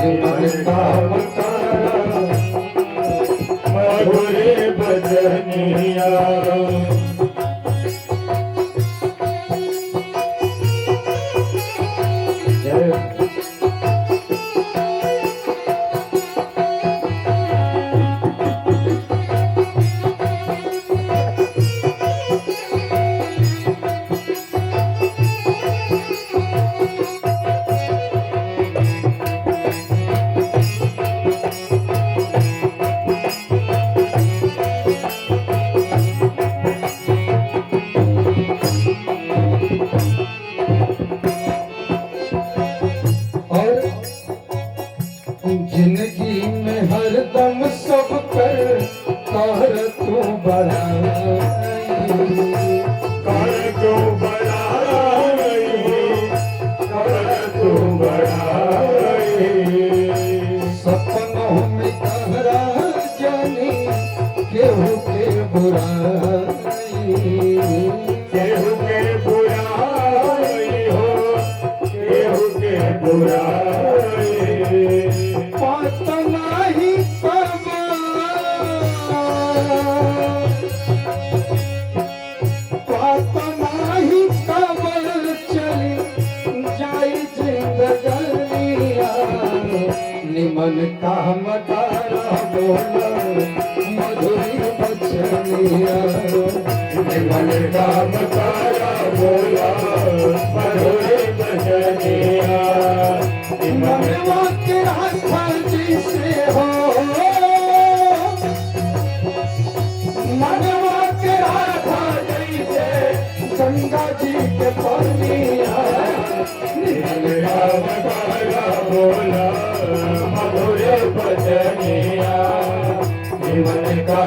निमन का मतारा मधुरे भजनिया। जिंदगी में हरदम सब कर तू बढ़ाई, कर तू बढ़ाई, कर तू बढ़ाई। सपनों में तहरा जानी केहू के बुराई, केहू के बुराई हो, केहू के बुराई। निमन का मतारा बोला मधुरी बचनिया, निमन का मतारा बोला मधुरी बचनिया। मनवा के राधा जी से हो, मनवा के राधा जी से गंगा जी के पानिया। निमन का मतारा बोला मधुरे भजनिया, निमन का